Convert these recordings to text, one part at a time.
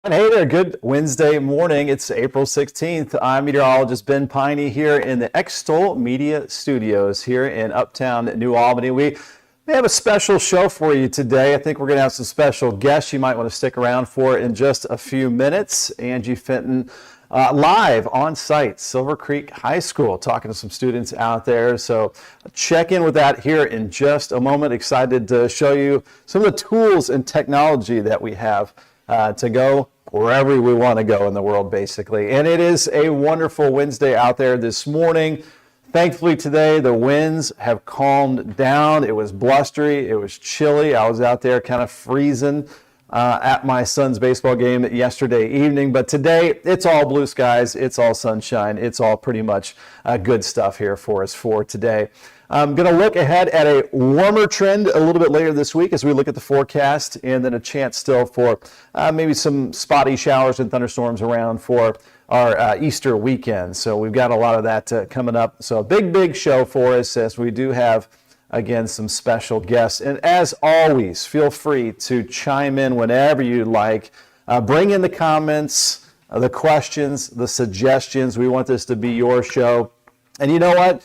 Hey there, good Wednesday morning. It's April 16th. I'm meteorologist Ben Peine here in the Extol Media Studios here in Uptown New Albany. We have a special show for you today. I think we're going to have some special guests you might want to stick around for in just a few minutes. Angie Fenton live on site, Silver Creek High School, talking to some students out there. So check in with that here in just a moment. Excited to show you some of the tools and technology that we have to go wherever we want to go in the world, basically. And it is a wonderful Wednesday out there this morning. Thankfully today, the winds have calmed down. It was blustery. It was chilly. I was out there kind of freezing at my son's baseball game yesterday evening. But today, it's all blue skies. It's all sunshine. It's all pretty much good stuff here for us for today. I'm going to look ahead at a warmer trend a little bit later this week as we look at the forecast, and then a chance still for maybe some spotty showers and thunderstorms around for our Easter weekend. So we've got a lot of that coming up. So a big show for us, as we do have, again, some special guests. And as always, feel free to chime in whenever you like. Bring in the comments, the questions, the suggestions. We want this to be your show. And you know what?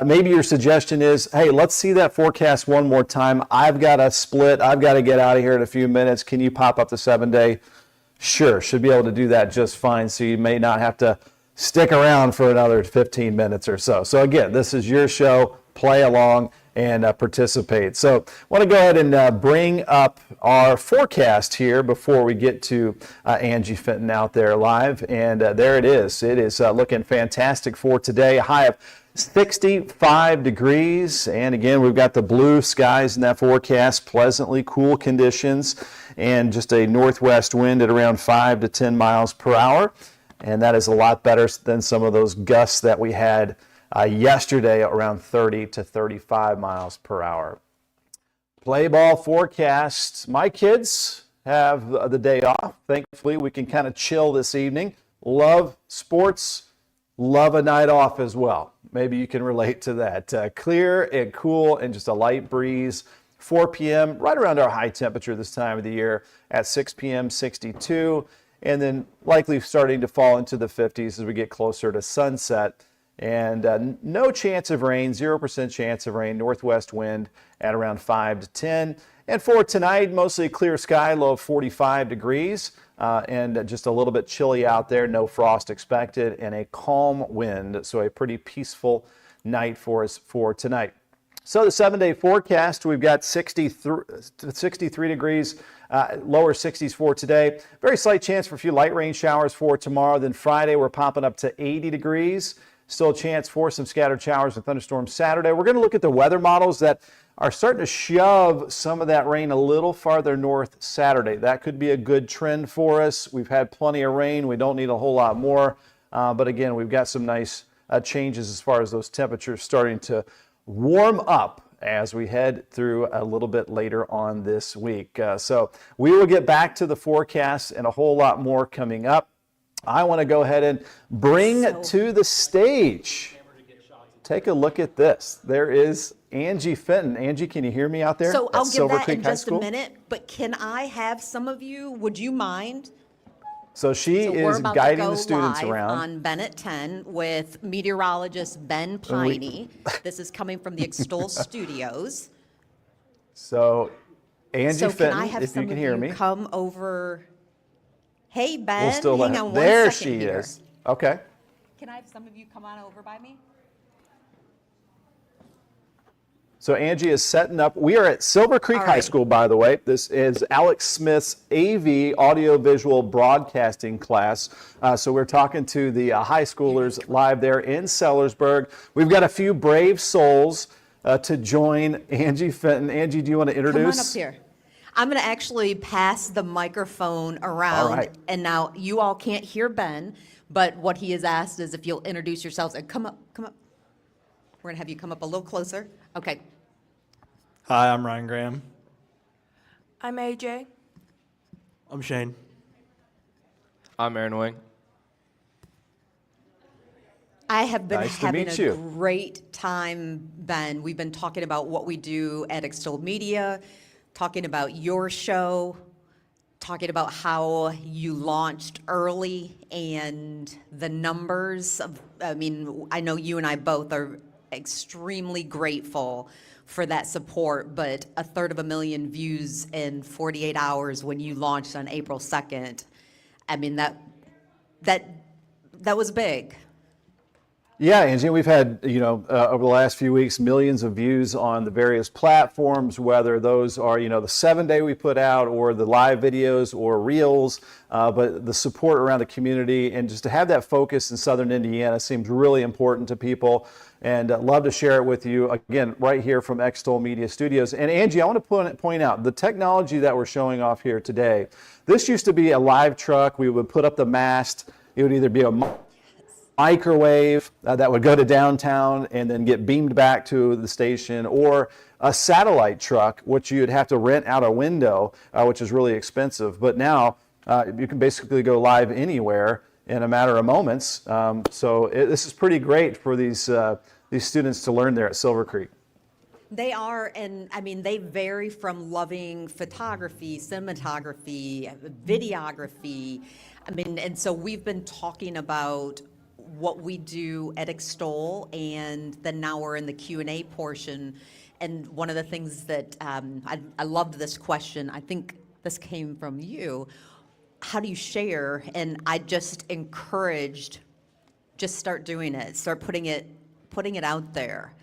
Maybe your suggestion is, hey, let's see that forecast one more time. I've got a split. I've got to get out of here in a few minutes. Can you pop up the 7-day? Sure, should be able to do that just fine. So you may not have to stick around for another 15 minutes or so. So again, this is your show. Play along and participate. So I want to go ahead and bring up our forecast here before we get to Angie Fenton out there live. And there it is. It is looking fantastic for today. A high of 65 degrees. And again, we've got the blue skies in that forecast, pleasantly cool conditions, and just a northwest wind at around 5 to 10 miles per hour. And that is a lot better than some of those gusts that we had yesterday, around 30 to 35 miles per hour. Play ball forecast. My kids have the day off. Thankfully, we can kind of chill this evening. Love sports, love a night off as well. Maybe you can relate to that. Clear and cool and just a light breeze. 4 p.m., right around our high temperature this time of the year. At 6 p.m., 62. And then likely starting to fall into the 50s as we get closer to sunset. And no chance of rain, 0% chance of rain, northwest wind at around 5 to 10. And for tonight, mostly clear sky, low of 45 degrees, and just a little bit chilly out there, no frost expected, and a calm wind. So a pretty peaceful night for us for tonight. So the 7-day forecast, we've got 63 degrees, lower 60s for today. Very slight chance for a few light rain showers for tomorrow. Then Friday, we're popping up to 80 degrees. Still a chance for some scattered showers and thunderstorms Saturday. We're going to look at the weather models that are starting to shove some of that rain a little farther north Saturday. That could be a good trend for us. We've had plenty of rain. We don't need a whole lot more. But again, we've got some nice changes as far as those temperatures starting to warm up as we head through a little bit later on this week. So we will get back to the forecast and a whole lot more coming up. I want to go ahead and bring to the stage. Take a look at this. There is Angie Fenton. Angie, can you hear me out there? So I'll get that in just a minute, but can I have some of you, would you mind? So she is guiding the students around. On Ben at 10 with meteorologist Ben Peine. This is coming from the Extol Studios. So Angie Fenton, if you can hear me. Come over. Hey, Ben, hang on one there second she here. is. Okay. Can I have some of you come on over by me? So Angie is setting up. We are at Silver Creek High School, by the way. This is Alex Smith's AV, audiovisual broadcasting class. So we're talking to the high schoolers live there in Sellersburg. We've got a few brave souls to join Angie Fenton. Angie, do you want to introduce? Come on up here. I'm going to actually pass the microphone around. All right. And now you all can't hear Ben, but what he has asked is if you'll introduce yourselves and come up. We're going to have you come up a little closer. Okay. Hi, I'm Ryan Graham. I'm AJ. I'm Shane. I'm Aaron Wing. I have been Nice to having meet a you. great time, Ben. We've been talking about what we do at Extol Media, talking about your show, talking about how you launched early and the numbers of, I mean, I know you and I both are extremely grateful for that support, but 1/3 million views in 48 hours when you launched on April 2nd, I mean, that was big. Yeah, Angie, we've had, over the last few weeks, millions of views on the various platforms, whether those are, the 7-day we put out or the live videos or reels, but the support around the community and just to have that focus in Southern Indiana seems really important to people, and love to share it with you, again, right here from Extol Media Studios. And Angie, I want to point out the technology that we're showing off here today. This used to be a live truck. We would put up the mast. It would either be a microwave that would go to downtown and then get beamed back to the station, or a satellite truck, which you'd have to rent out a window, which is really expensive. But now you can basically go live anywhere in a matter of moments. This is pretty great for these students to learn there at Silver Creek. They are, and I mean, they vary from loving photography, cinematography, videography. I mean, and so we've been talking about what we do at Extol, and then now we're in the Q&A portion. And one of the things that I loved this question, I think this came from you. How do you share? And I just encouraged, just start doing it, start putting it out there.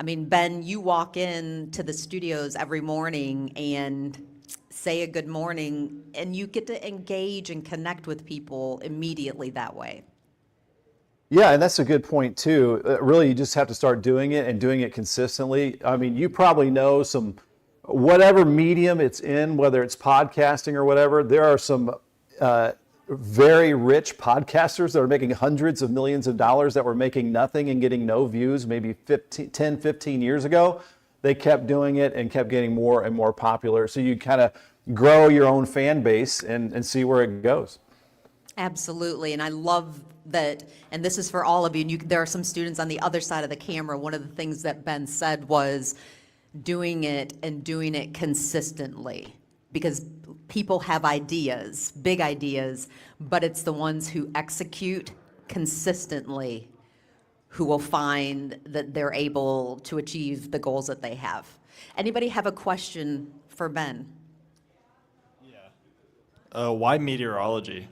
I mean, Ben, you walk in to the studios every morning and say a good morning, and you get to engage and connect with people immediately that way. Yeah, and that's a good point too. Really, you just have to start doing it and doing it consistently. I mean, you probably know whatever medium it's in, whether it's podcasting or whatever, there are some very rich podcasters that are making hundreds of millions of dollars that were making nothing and getting no views maybe 10, 15 years ago. They kept doing it and kept getting more and more popular. So you kind of grow your own fan base and see where it goes. Absolutely, and I love that, and this is for all of you, and there are some students on the other side of the camera. One of the things that Ben said was doing it and doing it consistently, because people have ideas, big ideas, but it's the ones who execute consistently who will find that they're able to achieve the goals that they have. Anybody have a question for Ben? Why meteorology?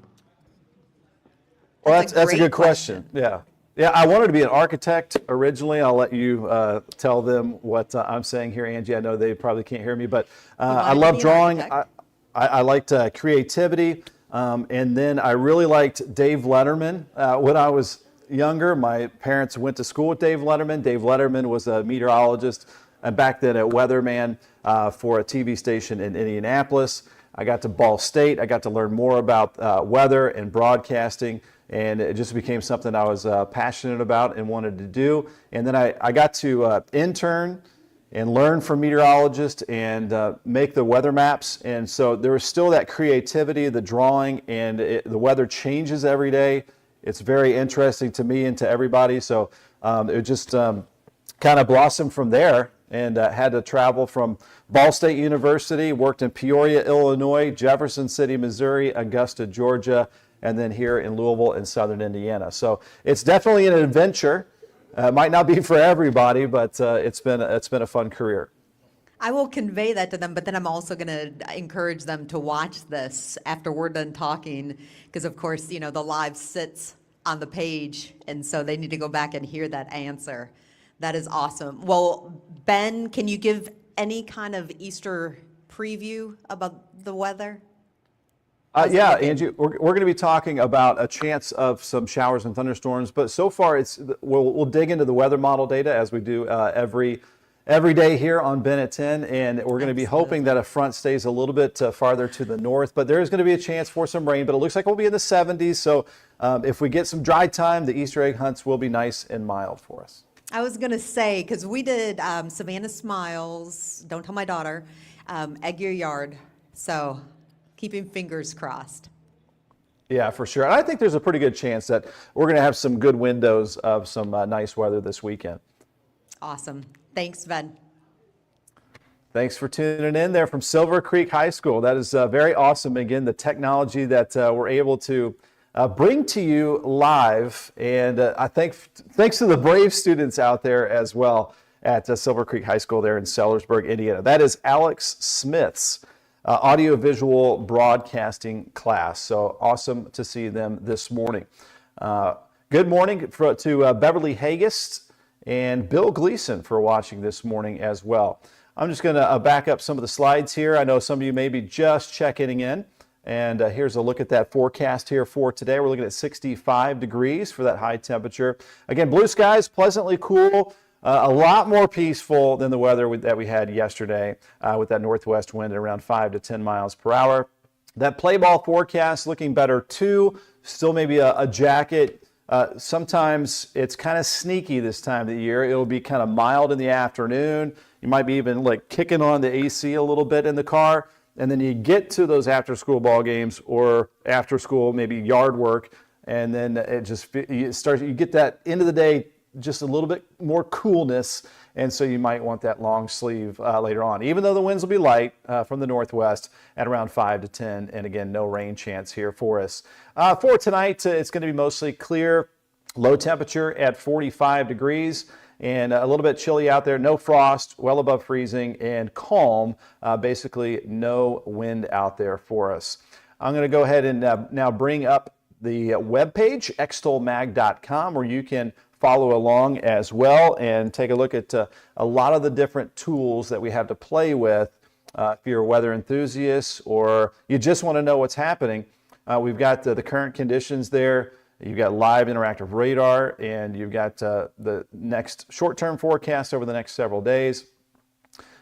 Well, That's a that's a great good question. Yeah. Yeah, I wanted to be an architect originally. I'll let you tell them what I'm saying here, Angie. I know they probably can't hear me, but I wanted to love be an drawing. architect. I liked creativity. And then I really liked Dave Letterman. When I was younger, my parents went to school with Dave Letterman. Dave Letterman was a meteorologist, and back then a weatherman for a TV station in Indianapolis. I got to Ball State. I got to learn more about weather and broadcasting, and it just became something I was passionate about and wanted to do. And then I got to intern and learn from meteorologists and make the weather maps. And so there was still that creativity, the drawing, and the weather changes every day. It's very interesting to me and to everybody. So it just kind of blossomed from there, and had to travel from Ball State University, worked in Peoria, Illinois, Jefferson City, Missouri, Augusta, Georgia, and then here in Louisville in Southern Indiana. So it's definitely an adventure. It might not be for everybody, but it's been a fun career. I will convey that to them, but then I'm also going to encourage them to watch this after we're done talking, because of course, the live sits on the page, and so they need to go back and hear that answer. That is awesome. Well, Ben, can you give any kind of Easter preview about the weather? Yeah, Angie, we're going to be talking about a chance of some showers and thunderstorms, but so far we'll dig into the weather model data as we do every day here on Ben at 10, and we're going to be hoping that a front stays a little bit farther to the north, but there is going to be a chance for some rain, but it looks like we'll be in the 70s, so if we get some dry time, the Easter egg hunts will be nice and mild for us. I was going to say, because we did Savannah Smiles, don't tell my daughter, Egg Your Yard, so keeping fingers crossed. Yeah, for sure. And I think there's a pretty good chance that we're going to have some good windows of some nice weather this weekend. Awesome. Thanks, Ben. Thanks for tuning in there from Silver Creek High School. That is very awesome. Again, the technology that we're able to bring to you live. And I think thanks to the brave students out there as well at Silver Creek High School there in Sellersburg, Indiana. That is Alex Smith's audiovisual broadcasting class. So awesome to see them this morning. Good morning to Beverly Hagist and Bill Gleason for watching this morning as well. I'm just going to back up some of the slides here. I know some of you may be just checking in. And here's a look at that forecast here for today. We're looking at 65 degrees for that high temperature. Again, blue skies, pleasantly cool, a lot more peaceful than the weather that we had yesterday with that northwest wind at around 5 to 10 miles per hour. That play ball forecast looking better too. Still maybe a jacket. Sometimes it's kind of sneaky this time of the year. It'll be kind of mild in the afternoon. You might be even like kicking on the AC a little bit in the car. And then you get to those after school ball games or after school, maybe yard work. And then you get that end of the day, just a little bit more coolness. And so you might want that long sleeve later on, even though the winds will be light from the northwest at around 5 to 10. And again, no rain chance here for us. For tonight, it's going to be mostly clear, low temperature at 45 degrees and a little bit chilly out there. No frost, well above freezing and calm. Basically no wind out there for us. I'm going to go ahead and now bring up the webpage, extolmag.com, where you can follow along as well and take a look at a lot of the different tools that we have to play with. If you're a weather enthusiast or you just want to know what's happening, we've got the current conditions there. You've got live interactive radar, and you've got the next short-term forecast over the next several days.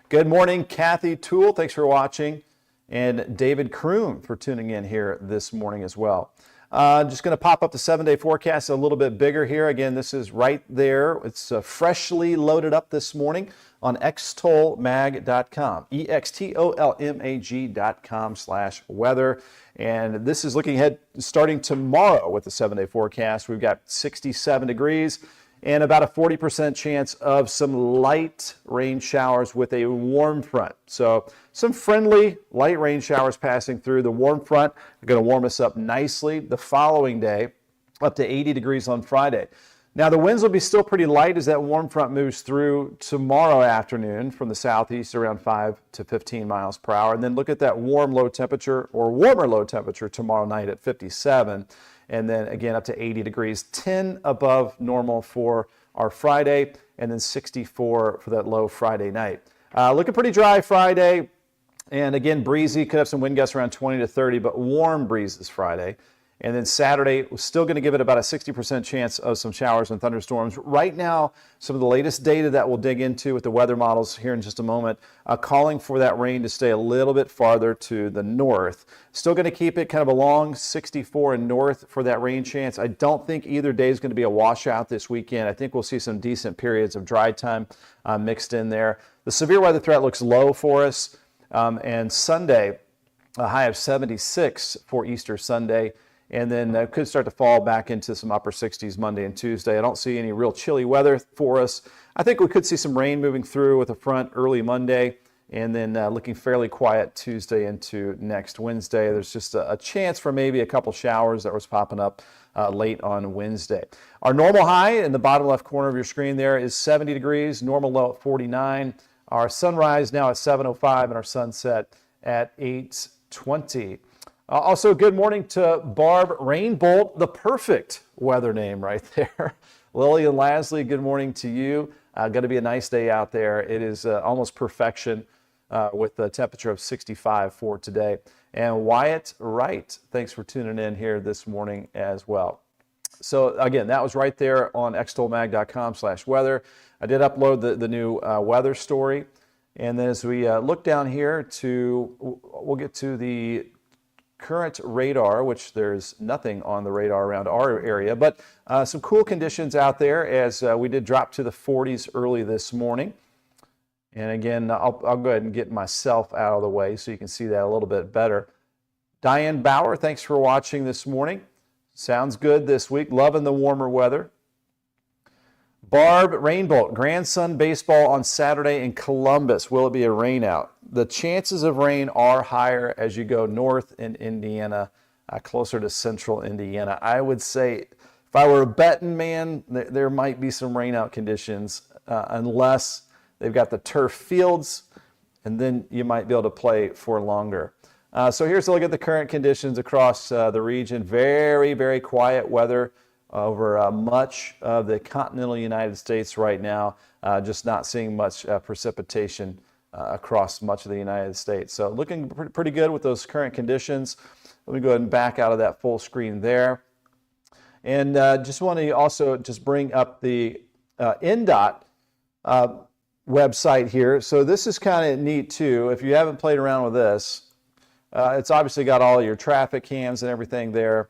Good morning, Kathy Toole. Thanks for watching. And David Kroom for tuning in here this morning as well. Just going to pop up the 7-day forecast a little bit bigger here. Again, this is right there. It's freshly loaded up this morning on extolmag.com, extolmag.com/weather. And this is looking ahead starting tomorrow with the 7-day forecast. We've got 67 degrees and about a 40% chance of some light rain showers with a warm front. So some friendly light rain showers passing through. The warm front are going to warm us up nicely the following day, up to 80 degrees on Friday. Now the winds will be still pretty light as that warm front moves through tomorrow afternoon from the southeast around 5 to 15 miles per hour. And then look at that warm low temperature or warmer low temperature tomorrow night at 57. And then again up to 80 degrees, 10 above normal for our Friday, and then 64 for that low Friday night. Looking pretty dry Friday, and again breezy, could have some wind gusts around 20 to 30, but warm breezes Friday. And then Saturday, we're still going to give it about a 60% chance of some showers and thunderstorms. Right now, some of the latest data that we'll dig into with the weather models here in just a moment, calling for that rain to stay a little bit farther to the north. Still going to keep it kind of along 64 and north for that rain chance. I don't think either day is going to be a washout this weekend. I think we'll see some decent periods of dry time mixed in there. The severe weather threat looks low for us. And Sunday, a high of 76 for Easter Sunday. And then could start to fall back into some upper 60s Monday and Tuesday. I don't see any real chilly weather for us. I think we could see some rain moving through with a front early Monday, and then looking fairly quiet Tuesday into next Wednesday. There's just a chance for maybe a couple showers that was popping up late on Wednesday. Our normal high in the bottom left corner of your screen there is 70 degrees, normal low at 49. Our sunrise now at 7:05 and our sunset at 8:20. Also, good morning to Barb Rainbolt, the perfect weather name right there. Lily and Lasley, good morning to you. Going to be a nice day out there. It is almost perfection with the temperature of 65 for today. And Wyatt Wright, thanks for tuning in here this morning as well. So again, that was right there on extolmag.com/weather. I did upload the new weather story. And then as we look down here we'll get to the current radar, which there's nothing on the radar around our area, but some cool conditions out there as we did drop to the 40s early this morning. And again, I'll go ahead and get myself out of the way so you can see that a little bit better. Diane Bauer, thanks for watching this morning. Sounds good this week. Loving the warmer weather. Barb Rainbolt, grandson baseball on Saturday in Columbus. Will it be a rain out? The chances of rain are higher as you go north in Indiana, closer to central Indiana. I would say if I were a betting man, there might be some rain out conditions unless they've got the turf fields, and then you might be able to play for longer. So here's a look at the current conditions across the region. Very, very quiet weather over much of the continental United States right now. Just not seeing much precipitation across much of the United States. So looking pretty good with those current conditions. Let me go ahead and back out of that full screen there. And just want to also just bring up the NDOT website here. So this is kind of neat too. If you haven't played around with this, it's obviously got all your traffic cams and everything there.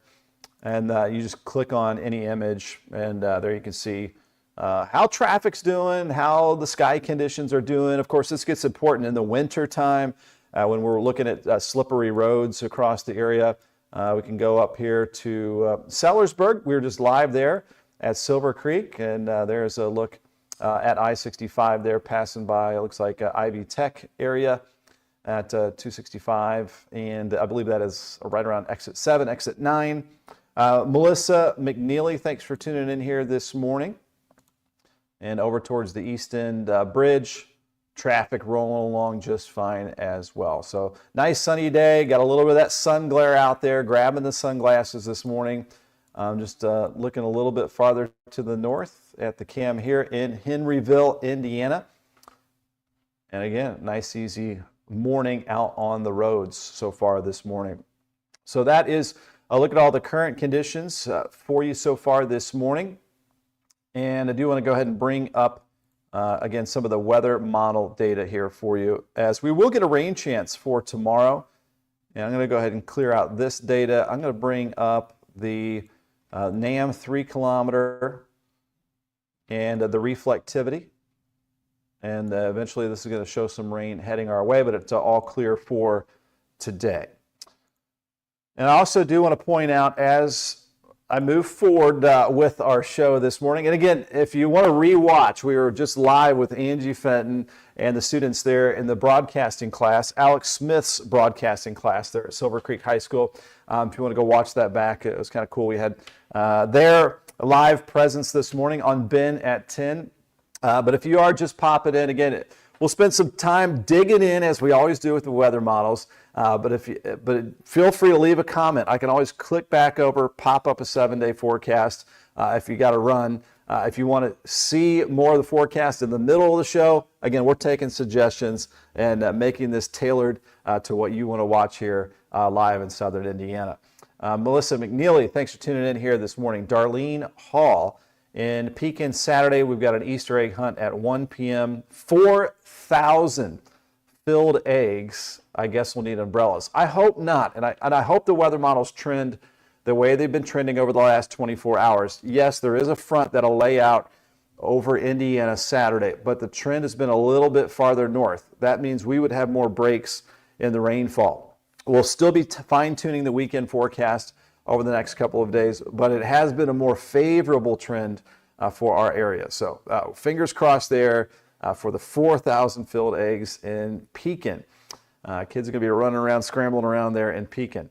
And you just click on any image, and there you can see how traffic's doing, how the sky conditions are doing. Of course, this gets important in the winter time when we're looking at slippery roads across the area. We can go up here to Sellersburg. We were just live there at Silver Creek, and there's a look at I-65 there, passing by, it looks like Ivy Tech area at 265, and I believe that is right around exit 7, exit 9. Melissa McNeely, thanks for tuning in here this morning. And over towards the East End Bridge, traffic rolling along just fine as well. So nice sunny day, got a little bit of that sun glare out there, grabbing the sunglasses this morning. Just looking a little bit farther to the north at the cam here in Henryville, Indiana. And again, nice easy morning out on the roads so far this morning. So that is a look at all the current conditions for you so far this morning. And I do want to go ahead and bring up, again, some of the weather model data here for you, as we will get a rain chance for tomorrow. And I'm going to go ahead and clear out this data. I'm going to bring up the NAM 3-kilometer and the reflectivity. And eventually this is going to show some rain heading our way, but it's all clear for today. And I also do want to point out as I move forward with our show this morning, and again, if you want to rewatch, we were just live with Angie Fenton and the students there in the broadcasting class, Alex Smith's broadcasting class there at Silver Creek High School. If you want to go watch that back, it was kind of cool. We had their live presence this morning on Ben at 10. But if you are just popping in, again, we'll spend some time digging in as we always do with the weather models. But feel free to leave a comment. I can always click back over, pop up a 7-day forecast if you got to run. If you want to see more of the forecast in the middle of the show, again, we're taking suggestions and making this tailored to what you want to watch here live in Southern Indiana. Melissa McNeely, thanks for tuning in here this morning. Darlene Hall in Pekin Saturday, we've got an Easter egg hunt at 1 p.m. 4,000 filled eggs. I guess we'll need umbrellas. I hope not, and I hope the weather models trend the way they've been trending over the last 24 hours. Yes, there is a front that'll lay out over Indiana Saturday, but the trend has been a little bit farther north. That means we would have more breaks in the rainfall. We'll still be fine-tuning the weekend forecast over the next couple of days, but it has been a more favorable trend for our area. So fingers crossed there for the 4,000 filled eggs in Pekin. Kids are going to be running around, scrambling around there in Pekin.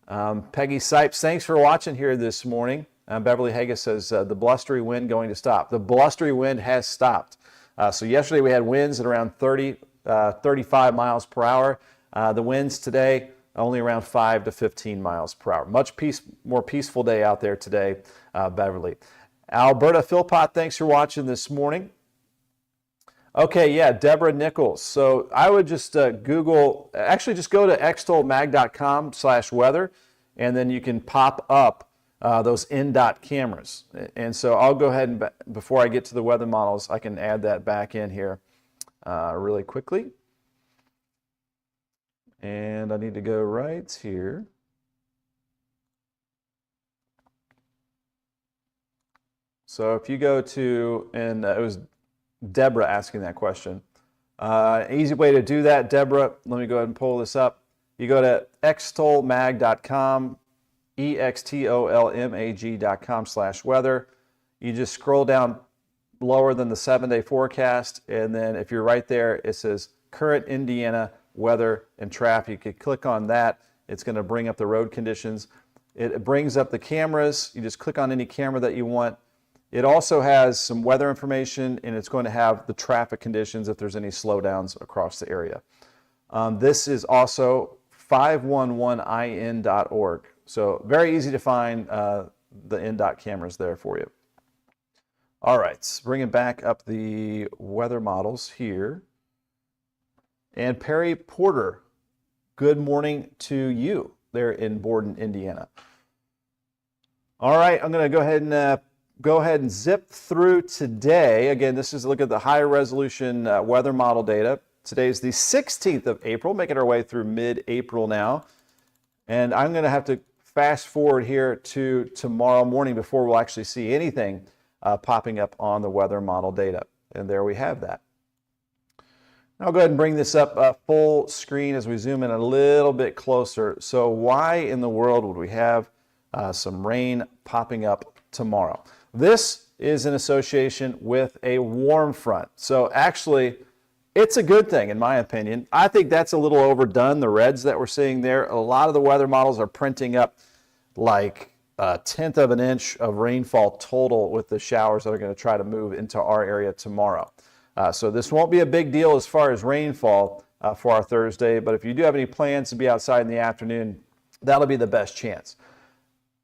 Peggy Sipes, thanks for watching here this morning. Beverly Haggis says, the blustery wind going to stop. The blustery wind has stopped. So yesterday we had winds at around 35 miles per hour. The winds today, only around 5 to 15 miles per hour. Much more peaceful day out there today, Beverly. Alberta Philpott, thanks for watching this morning. Okay, yeah, Deborah Nichols. So I would just Google, actually just go to extolmag.com/weather, and then you can pop up those NDOT cameras. And so I'll go ahead and, before I get to the weather models, I can add that back in here really quickly. And I need to go right here. So if you go to, and it was Deborah asking that question. Easy way to do that, Deborah, let me go ahead and pull this up. You go to extolmag.com, extolmag.com/weather. You just scroll down lower than the 7-day forecast. And then if you're right there, it says current Indiana weather and traffic. You could click on that. It's going to bring up the road conditions. It brings up the cameras. You just click on any camera that you want. It also has some weather information, and it's going to have the traffic conditions if there's any slowdowns across the area. This is also 511in.org. So very easy to find the NDOT cameras there for you. All right, bringing back up the weather models here. And Perry Porter, good morning to you there in Borden, Indiana. All right, I'm going to go ahead and zip through today. Again, this is a look at the higher resolution weather model data. Today is the 16th of April, making our way through mid-April now. And I'm going to have to fast forward here to tomorrow morning before we'll actually see anything popping up on the weather model data. And there we have that. I'll go ahead and bring this up full screen as we zoom in a little bit closer. So why in the world would we have some rain popping up tomorrow? This is in association with a warm front. So actually, it's a good thing in my opinion. I think that's a little overdone, the reds that we're seeing there. A lot of the weather models are printing up like a tenth of an inch of rainfall total with the showers that are going to try to move into our area tomorrow. So this won't be a big deal as far as rainfall for our Thursday, but if you do have any plans to be outside in the afternoon, that'll be the best chance.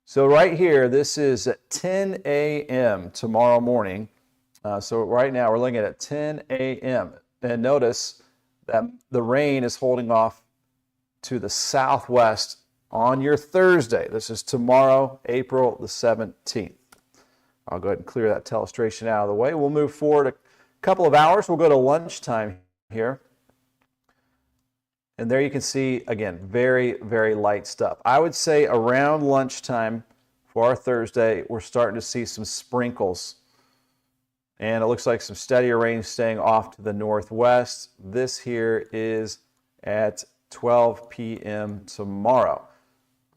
So right here, this is at 10 a.m. tomorrow morning. So right now we're looking at 10 a.m. And notice that the rain is holding off to the southwest on your Thursday. This is tomorrow, April the 17th. I'll go ahead and clear that telestration out of the way. We'll move forward a couple of hours. We'll go to lunchtime here. And there you can see, again, very, very light stuff. I would say around lunchtime for our Thursday, we're starting to see some sprinkles. And it looks like some steadier rain staying off to the northwest. This here is at 12 p.m. tomorrow.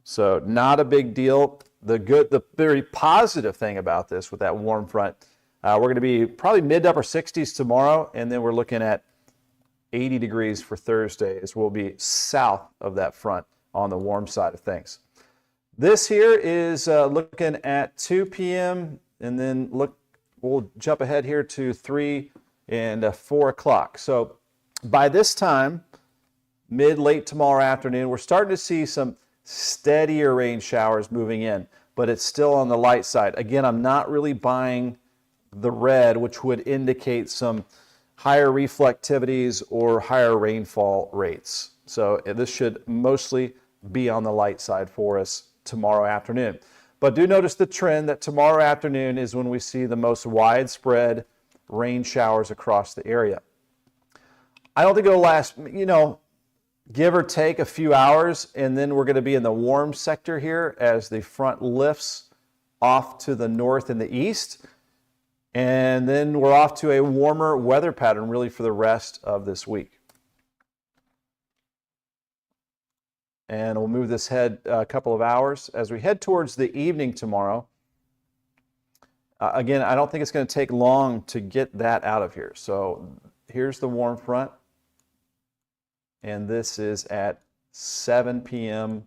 So not a big deal. The very positive thing about this with that warm front, we're going to be probably mid to upper 60s tomorrow, and then we're looking at 80 degrees for Thursday as we'll be south of that front on the warm side of things. This here is looking at 2 p.m. and then we'll jump ahead here to 3 and 4 o'clock. So by this time, late tomorrow afternoon, we're starting to see some steadier rain showers moving in, but it's still on the light side. Again, I'm not really buying the red, which would indicate some higher reflectivities or higher rainfall rates. So this should mostly be on the light side for us tomorrow afternoon. But do notice the trend that tomorrow afternoon is when we see the most widespread rain showers across the area. I don't think it'll last, give or take a few hours, and then we're going to be in the warm sector here as the front lifts off to the north and the east. And then we're off to a warmer weather pattern really for the rest of this week. And we'll move this head a couple of hours. As we head towards the evening tomorrow, again, I don't think it's going to take long to get that out of here. So here's the warm front. And this is at 7 p.m.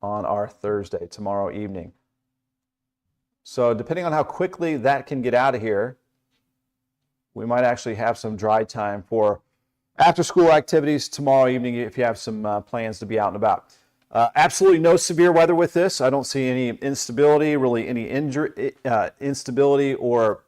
on our Thursday, tomorrow evening. So depending on how quickly that can get out of here, we might actually have some dry time for after-school activities tomorrow evening if you have some plans to be out and about. Absolutely no severe weather with this. I don't see any instability, really any instability or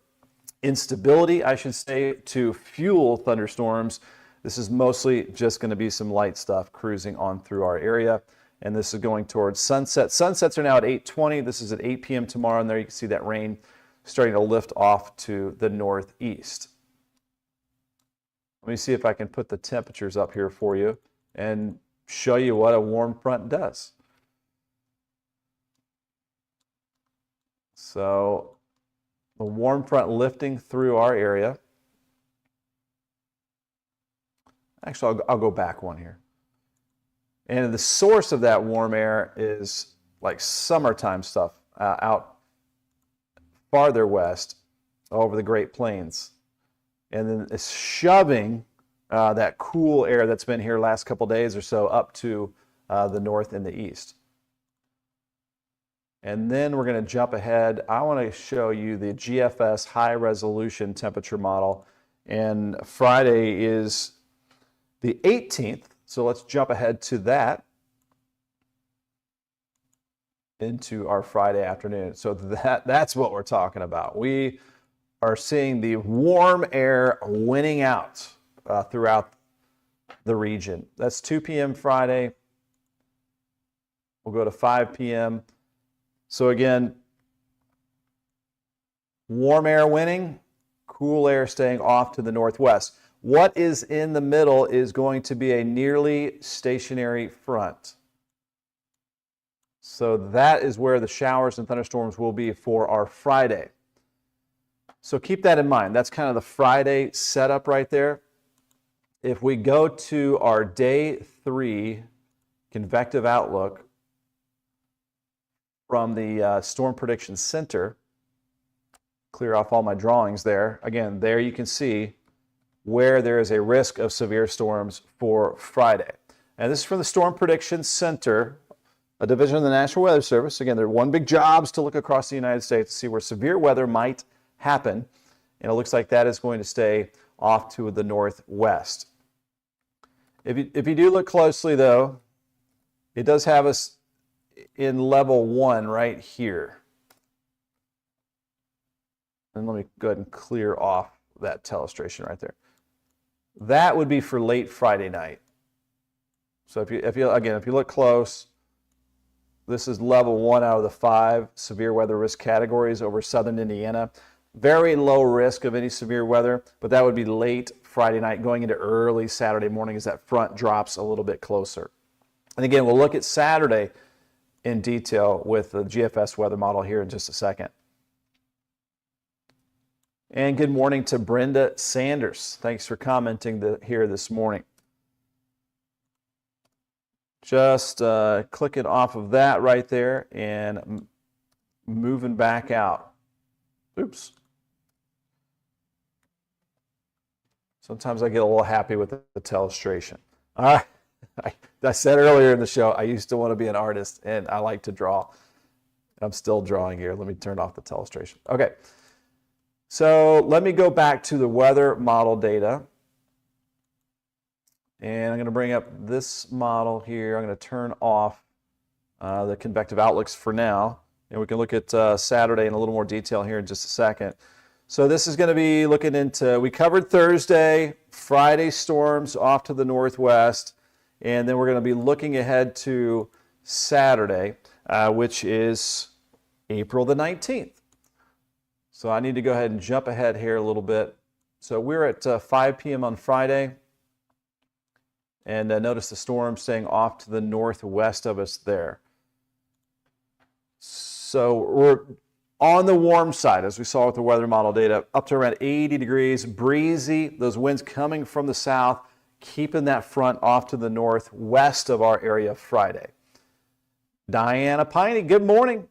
instability, I should say, to fuel thunderstorms. This is mostly just going to be some light stuff cruising on through our area. And this is going towards sunset. Sunsets are now at 8:20. This is at 8 p.m. tomorrow. And there you can see that rain starting to lift off to the northeast. Let me see if I can put the temperatures up here for you and show you what a warm front does. So the warm front lifting through our area. Actually, I'll go back one here. And the source of that warm air is like summertime stuff out farther west. over the Great Plains. And then it's shoving that cool air that's been here last couple days or so up to the north and the east. And then we're going to jump ahead. I want to show you the GFS high resolution temperature model. And Friday is the 18th. So let's jump ahead to that into our Friday afternoon. So that's what we're talking about. We are seeing the warm air winning out throughout the region. That's 2 p.m. Friday. We'll go to 5 p.m. So again, warm air winning, cool air staying off to the northwest. What is in the middle is going to be a nearly stationary front. So that is where the showers and thunderstorms will be for our Friday. So keep that in mind. That's kind of the Friday setup right there. If we go to our day 3 convective outlook from the Storm Prediction Center, clear off all my drawings there. Again, there you can see where there is a risk of severe storms for Friday. And this is from the Storm Prediction Center, a division of the National Weather Service. Again, their one big job is to look across the United States to see where severe weather might happen. And it looks like that is going to stay off to the northwest. If you do look closely, though, it does have us in level 1 right here. And let me go ahead and clear off that telestration right there. That would be for late Friday night. So if you look close, this is level 1 out of the 5 severe weather risk categories over southern Indiana. Very low risk of any severe weather, but that would be late Friday night going into early Saturday morning as that front drops a little bit closer. And again, we'll look at Saturday in detail with the GFS weather model here in just a second. And good morning to Brenda Sanders. Thanks for commenting here this morning. Just clicking off of that right there and moving back out. Oops. Sometimes I get a little happy with the telestration. All right. I said earlier in the show, I used to want to be an artist and I like to draw. I'm still drawing here. Let me turn off the telestration. Okay. So let me go back to the weather model data. And I'm going to bring up this model here. I'm going to turn off the convective outlooks for now. And we can look at Saturday in a little more detail here in just a second. So this is going to be looking into, we covered Thursday, Friday storms off to the northwest, and then we're going to be looking ahead to Saturday, which is April the 19th. So I need to go ahead and jump ahead here a little bit. So we're at 5 p.m. on Friday, and notice the storm staying off to the northwest of us there. So we're on the warm side, as we saw with the weather model data, up to around 80 degrees, breezy, those winds coming from the south, keeping that front off to the northwest of our area Friday. Diana Peine, good morning.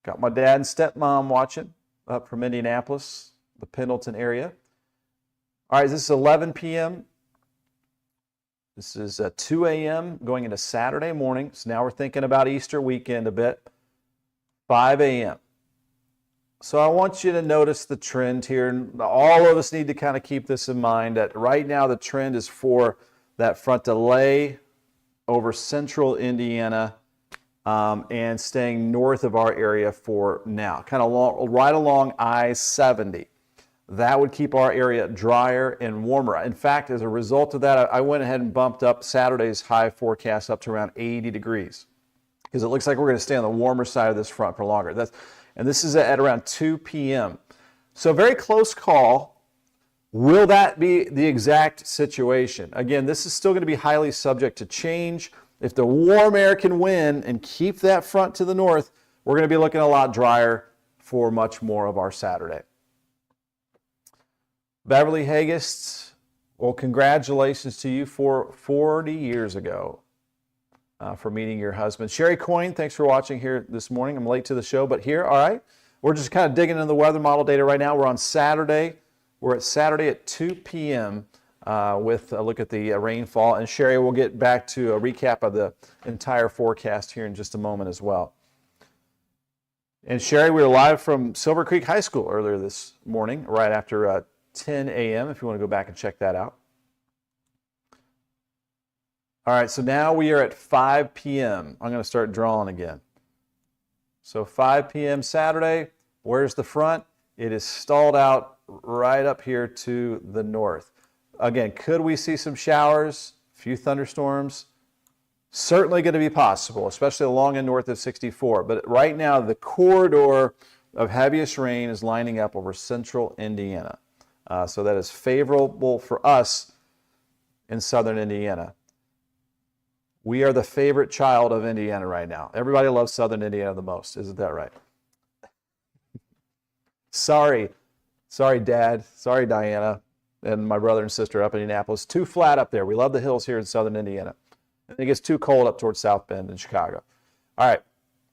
Got my dad and stepmom watching up from Indianapolis, the Pendleton area. All right, this is 11 p.m. This is 2 a.m. going into Saturday morning. So now we're thinking about Easter weekend a bit. 5 a.m. So I want you to notice the trend here. All of us need to kind of keep this in mind that right now the trend is for that front to lay over central Indiana and staying north of our area for now, kind of right along I-70. That would keep our area drier and warmer. In fact, as a result of that, I went ahead and bumped up Saturday's high forecast up to around 80 degrees because it looks like we're going to stay on the warmer side of this front for longer. And this is at around 2 p.m. So very close call. Will that be the exact situation? Again, this is still going to be highly subject to change. If the warm air can win and keep that front to the north, we're going to be looking a lot drier for much more of our Saturday. Beverly Hagist, well, congratulations to you for 40 years ago for meeting your husband. Sherry Coyne, thanks for watching here this morning. I'm late to the show, but here, all right. We're just kind of digging into the weather model data right now. We're on Saturday. We're at Saturday at 2 p.m. With a look at the rainfall. And Sherry will get back to a recap of the entire forecast here in just a moment as well. And Sherry, we were live from Silver Creek High School earlier this morning, right after 10 a.m., if you want to go back and check that out. All right, so now we are at 5 p.m. I'm going to start drawing again. So 5 p.m. Saturday, where's the front? It is stalled out right up here to the north. Again, could we see some showers, a few thunderstorms? Certainly going to be possible, especially along and north of 64. But right now, the corridor of heaviest rain is lining up over central Indiana. So that is favorable for us in southern Indiana. We are the favorite child of Indiana right now. Everybody loves southern Indiana the most. Isn't that right? Sorry, Dad. Sorry, Diana, and my brother and sister up in Indianapolis. Too flat up there. We love the hills here in southern Indiana. It gets too cold up towards South Bend and Chicago. All right,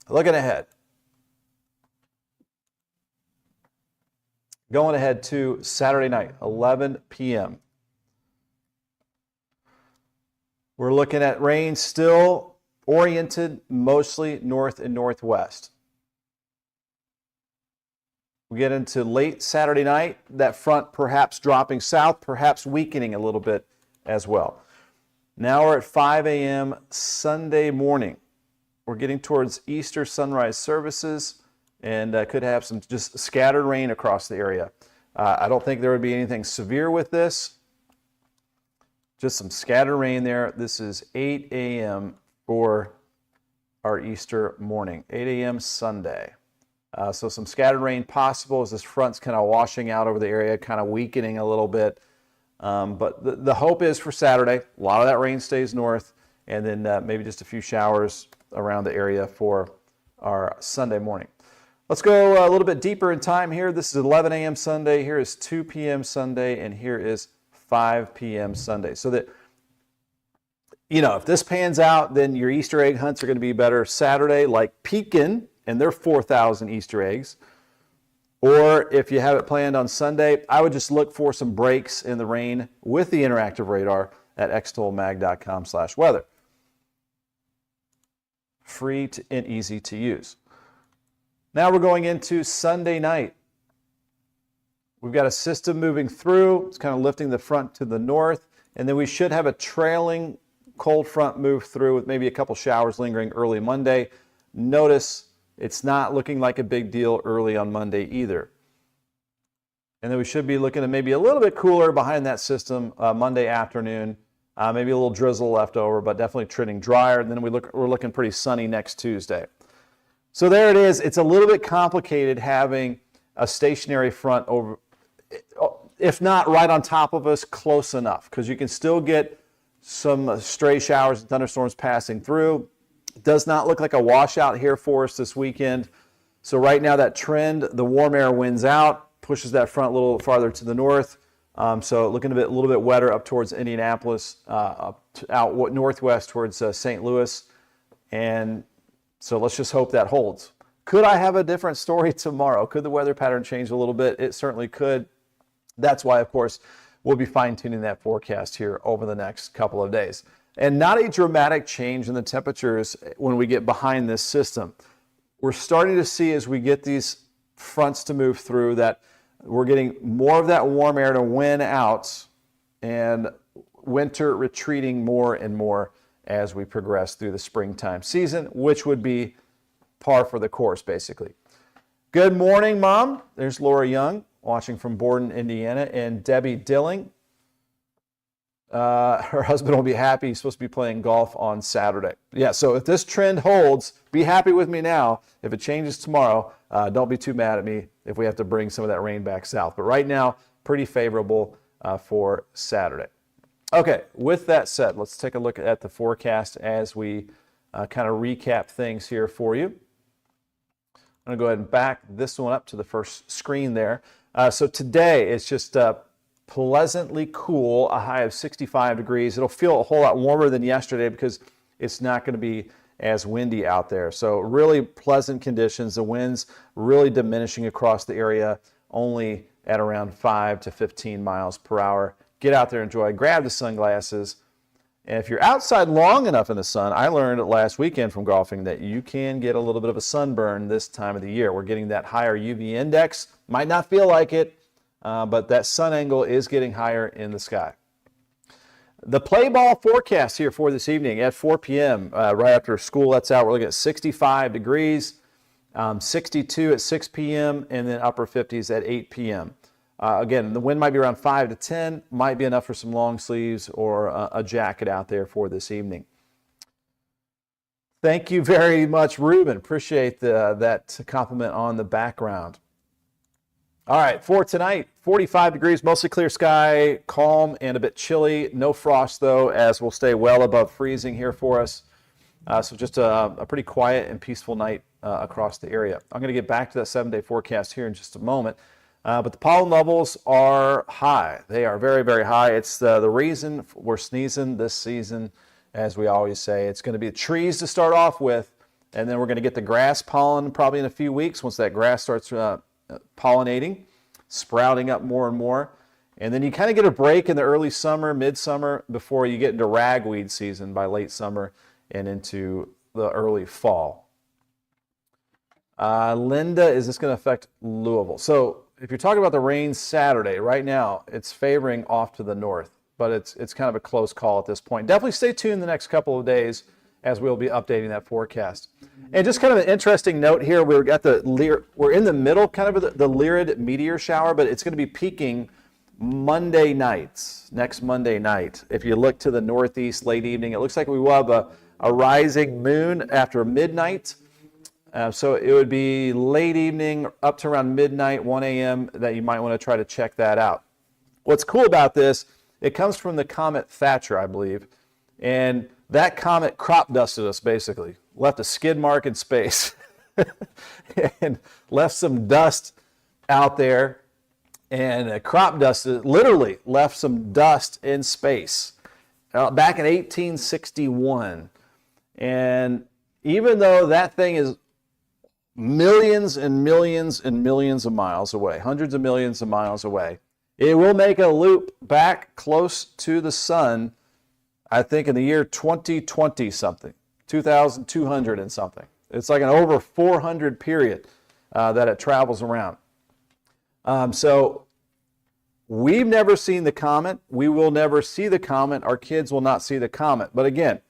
looking ahead. Going ahead to Saturday night, 11 p.m. We're looking at rain still oriented mostly north and northwest. We get into late Saturday night, that front perhaps dropping south, perhaps weakening a little bit as well. Now we're at 5 a.m. Sunday morning. We're getting towards Easter sunrise services and could have some just scattered rain across the area. I don't think there would be anything severe with this. Just some scattered rain there. This is 8 a.m. for our Easter morning, 8 a.m. Sunday. So some scattered rain possible as this front's kind of washing out over the area, kind of weakening a little bit. But the hope is for Saturday, a lot of that rain stays north, and then maybe just a few showers around the area for our Sunday morning. Let's go a little bit deeper in time here. This is 11 a.m. Sunday. Here is 2 p.m. Sunday, and here is 5 p.m. Sunday. So that, if this pans out, then your Easter egg hunts are going to be better Saturday, like Pekin and their 4,000 Easter eggs. Or if you have it planned on Sunday, I would just look for some breaks in the rain with the interactive radar at extolmag.com/weather. Free and easy to use. Now we're going into Sunday night. We've got a system moving through. It's kind of lifting the front to the north. And then we should have a trailing cold front move through with maybe a couple showers lingering early Monday. Notice it's not looking like a big deal early on Monday either. And then we should be looking at maybe a little bit cooler behind that system Monday afternoon. Maybe a little drizzle left over, but definitely trending drier. And then we're looking pretty sunny next Tuesday. So there it is. It's a little bit complicated having a stationary front over, if not right on top of us, close enough, because you can still get some stray showers and thunderstorms passing through. It does not look like a washout here for us this weekend. So right now that trend, the warm air wins out, pushes that front a little farther to the north. So looking a little bit wetter up towards Indianapolis, out northwest towards St. Louis. And so let's just hope that holds. Could I have a different story tomorrow? Could the weather pattern change a little bit? It certainly could. That's why, of course, we'll be fine-tuning that forecast here over the next couple of days. And not a dramatic change in the temperatures when we get behind this system. We're starting to see as we get these fronts to move through that we're getting more of that warm air to win out and winter retreating more and more as we progress through the springtime season, which would be par for the course, basically. Good morning, Mom. There's Laura Young watching from Borden, Indiana, and Debbie Dilling. Her husband will be happy. He's supposed to be playing golf on Saturday. Yeah, so if this trend holds, be happy with me now. If it changes tomorrow, don't be too mad at me if we have to bring some of that rain back south. But right now, pretty favorable for Saturday. Okay, with that said, let's take a look at the forecast as we kind of recap things here for you. I'm going to go ahead and back this one up to the first screen there. So today, it's just pleasantly cool, a high of 65 degrees. It'll feel a whole lot warmer than yesterday because it's not going to be as windy out there. So really pleasant conditions. The winds really diminishing across the area, only at around 5 to 15 miles per hour. Get out there, enjoy, grab the sunglasses. And if you're outside long enough in the sun, I learned last weekend from golfing that you can get a little bit of a sunburn this time of the year. We're getting that higher UV index. Might not feel like it, but that sun angle is getting higher in the sky. The play ball forecast here for this evening at 4 p.m. Right after school lets out, we're looking at 65 degrees, 62 at 6 p.m., and then upper 50s at 8 p.m. Again, the wind might be around 5 to 10, might be enough for some long sleeves or a jacket out there for this evening. Thank you very much, Ruben. Appreciate that compliment on the background. All right, for tonight, 45 degrees, mostly clear sky, calm and a bit chilly. No frost, though, as we'll stay well above freezing here for us. So just a pretty quiet and peaceful night across the area. I'm going to get back to that 7-day forecast here in just a moment. But the pollen levels are high. They are very, very high. It's the reason we're sneezing this season, as we always say. It's going to be the trees to start off with, and then we're going to get the grass pollen probably in a few weeks once that grass starts pollinating, sprouting up more and more. And then you kind of get a break in the early summer, midsummer, before you get into ragweed season by late summer and into the early fall. Linda, is this going to affect Louisville? So if you're talking about the rain Saturday, right now it's favoring off to the north, but it's kind of a close call at this point. Definitely stay tuned the next couple of days as we'll be updating that forecast. And just kind of an interesting note here, we're in the middle kind of the Lyrid meteor shower, but it's going to be peaking Monday nights, next Monday night. If you look to the northeast late evening, it looks like we will have a rising moon after midnight. So it would be late evening up to around midnight, 1 a.m. that you might want to try to check that out. What's cool about this, it comes from the comet Thatcher, I believe. And that comet crop dusted us, basically. Left a skid mark in space. And left some dust out there. And crop dusted, literally left some dust in space. Back in 1861. And even though that thing is millions and millions and millions of miles away, hundreds of millions of miles away, it will make a loop back close to the sun, I think in the year 2020 something, 2200 and something. It's like an over 400 period that it travels around. So we've never seen the comet. We will never see the comet. Our kids will not see the comet. But again,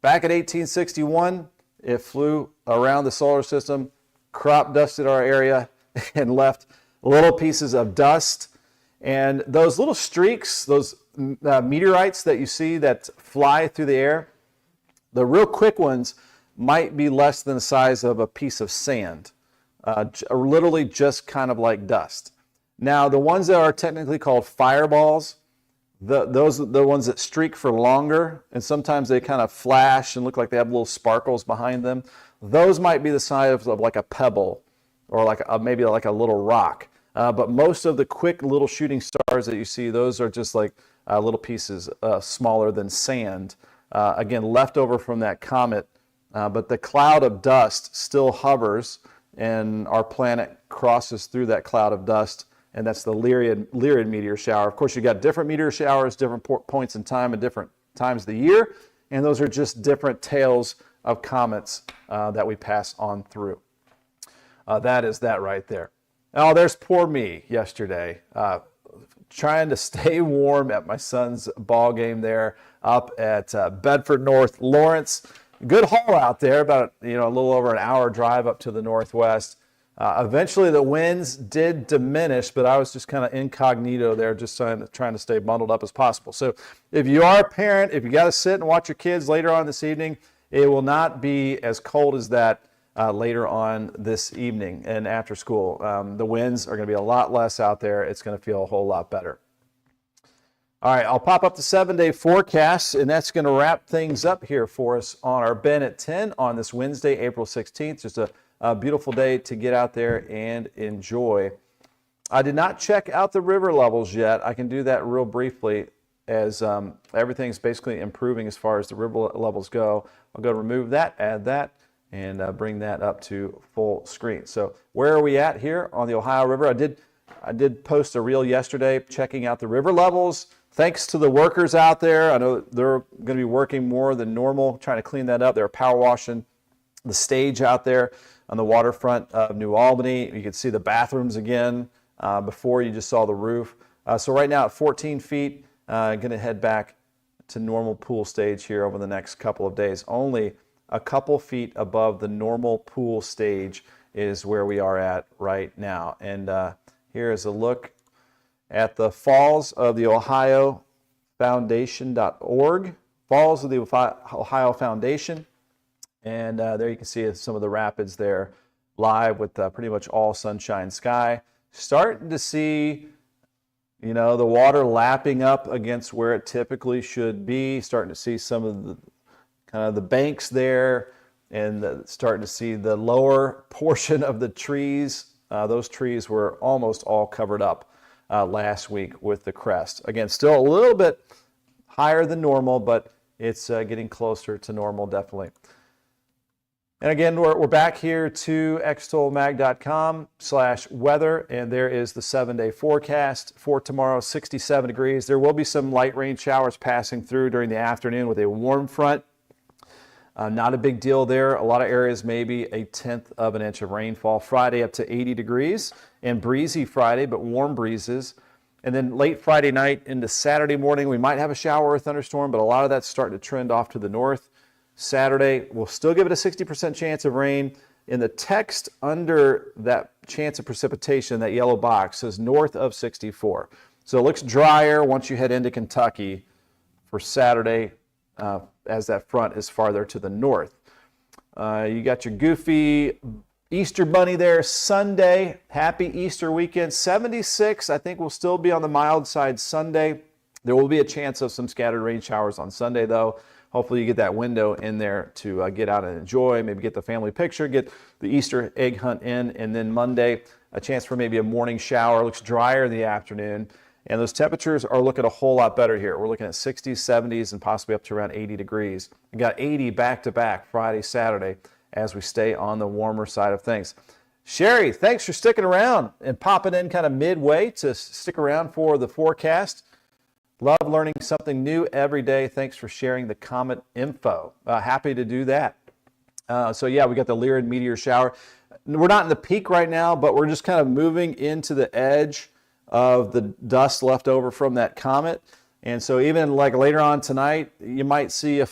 back in 1861, it flew around the solar system, crop dusted our area, and left little pieces of dust. And those little streaks, those meteorites that you see that fly through the air, the real quick ones might be less than the size of a piece of sand, literally just kind of like dust. Now, the ones that are technically called fireballs, those are the ones that streak for longer, and sometimes they kind of flash and look like they have little sparkles behind them. Those might be the size of like a pebble or like maybe like a little rock. But most of the quick little shooting stars that you see, those are just like little pieces smaller than sand. Again, left over from that comet. But the cloud of dust still hovers, and our planet crosses through that cloud of dust, and that's the Lyrid meteor shower. Of course, you got different meteor showers, different points in time and different times of the year, and those are just different tails of comets that we pass on through. That is that right there. Oh, there's poor me yesterday, trying to stay warm at my son's ball game there up at Bedford North Lawrence. Good haul out there, about a little over an hour drive up to the northwest. Eventually the winds did diminish, but I was just kind of incognito there, just trying to stay bundled up as possible. So if you are a parent, if you got to sit and watch your kids later on this evening, it will not be as cold as that later on this evening and after school. The winds are going to be a lot less out there. It's going to feel a whole lot better. All right, I'll pop up the 7-day forecast, and that's going to wrap things up here for us on our Ben at 10 on this Wednesday, April 16th. Just a beautiful day to get out there and enjoy. I did not check out the river levels yet. I can do that real briefly. as everything's basically improving as far as the river levels go. I'll go to remove that, add that, and bring that up to full screen. So where are we at here on the Ohio River? I did post a reel yesterday checking out the river levels. Thanks to the workers out there. I know they're going to be working more than normal, trying to clean that up. They're power washing the stage out there on the waterfront of New Albany. You can see the bathrooms again. Before you just saw the roof. So right now at 14 feet, going to head back to normal pool stage here over the next couple of days. Only a couple feet above the normal pool stage is where we are at right now. And here is a look at the Falls of the Ohio Foundation.org. Falls of the Ohio Foundation. And there you can see some of the rapids there live with pretty much all sunshine sky. Starting to see, the water lapping up against where it typically should be. Starting to see some of the kind of the banks there, and starting to see the lower portion of the trees. Those trees were almost all covered up last week with the crest. Again, still a little bit higher than normal, but it's getting closer to normal, definitely. And again, we're back here to extolmag.com/weather, and there is the 7-day forecast for tomorrow, 67 degrees. There will be some light rain showers passing through during the afternoon with a warm front. Not a big deal there. A lot of areas, maybe a 1/10 of an inch of rainfall. Friday up to 80 degrees and breezy Friday, but warm breezes. And then late Friday night into Saturday morning, we might have a shower or thunderstorm, but a lot of that's starting to trend off to the north. Saturday, we'll still give it a 60% chance of rain. In the text under that chance of precipitation, that yellow box says north of 64. So it looks drier once you head into Kentucky for Saturday as that front is farther to the north. You got your goofy Easter bunny there Sunday. Happy Easter weekend. 76, I think we'll still be on the mild side Sunday. There will be a chance of some scattered rain showers on Sunday, though. Hopefully you get that window in there to get out and enjoy, maybe get the family picture, get the Easter egg hunt in, and then Monday, a chance for maybe a morning shower. It looks drier in the afternoon, and those temperatures are looking a whole lot better here. We're looking at 60s, 70s, and possibly up to around 80 degrees. We got 80 back-to-back Friday, Saturday, as we stay on the warmer side of things. Sherry, thanks for sticking around and popping in kind of midway to stick around for the forecast. Love learning something new every day. Thanks for sharing the comet info. Happy to do that. So yeah, we got the Lyrid meteor shower. We're not in the peak right now, but we're just kind of moving into the edge of the dust left over from that comet. And so even like later on tonight, you might see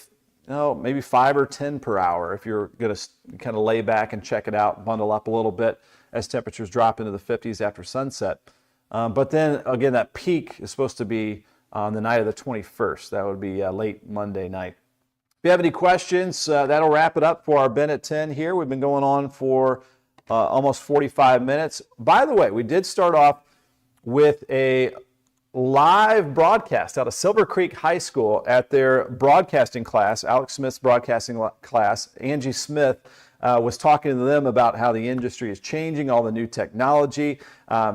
maybe 5 or 10 per hour if you're going to kind of lay back and check it out, bundle up a little bit as temperatures drop into the 50s after sunset. But then again, that peak is supposed to be on the night of the 21st. That would be late Monday night. If you have any questions, that'll wrap it up for our Ben at 10 here. We've been going on for almost 45 minutes. By the way, we did start off with a live broadcast out of Silver Creek High School at their broadcasting class, Alex Smith's broadcasting class. Angie Smith was talking to them about how the industry is changing, all the new technology.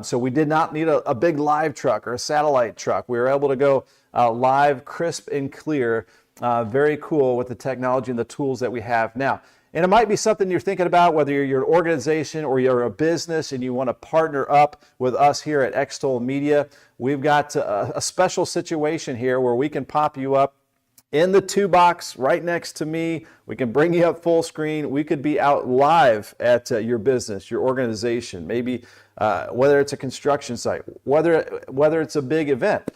So we did not need a big live truck or a satellite truck. We were able to go live, crisp and clear. Very cool with the technology and the tools that we have now. And it might be something you're thinking about, whether you're an organization or you're a business and you want to partner up with us here at Extol Media. We've got a special situation here where we can pop you up in the 2-box right next to me. We can bring you up full screen. We could be out live at your business, your organization, maybe whether it's a construction site, whether it's a big event.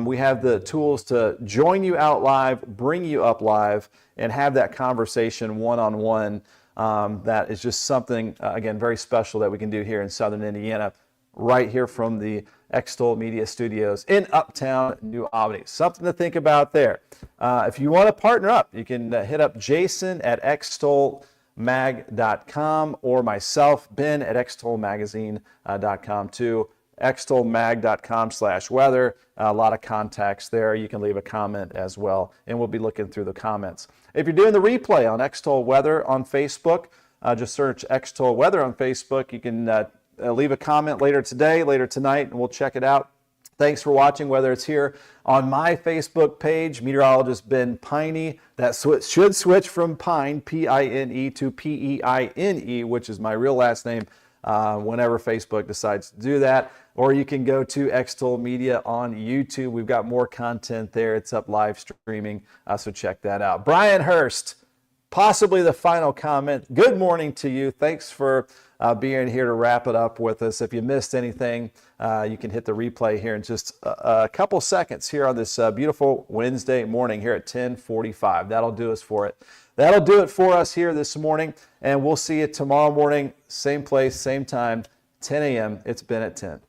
We have the tools to join you out live, bring you up live, and have that conversation one-on-one. That is just something, again, very special that we can do here in Southern Indiana, right here from the Extol Media Studios in Uptown New Albany. Something to think about there. If you want to partner up, you can hit up Jason at extolmag.com or myself, Ben, at extolmagazine.com too. extolmag.com/weather. A lot of contacts there. You can leave a comment as well, and we'll be looking through the comments. If you're doing the replay on Extol Weather on Facebook, just search Extol Weather on Facebook. You can leave a comment later today, later tonight, and we'll check it out. Thanks for watching, whether it's here on my Facebook page, Meteorologist Ben Peine. That should switch from Pine, P-I-N-E, to P-E-I-N-E, which is my real last name, whenever Facebook decides to do that. Or you can go to Extol Media on YouTube. We've got more content there. It's up live streaming, so check that out. Brian Hurst, possibly the final comment. Good morning to you. Thanks for being here to wrap it up with us. If you missed anything, you can hit the replay here in just a couple seconds here on this beautiful Wednesday morning here at 10:45. That'll do us for it. That'll do it for us here this morning, and we'll see you tomorrow morning, same place, same time, 10 a.m. It's been at 10.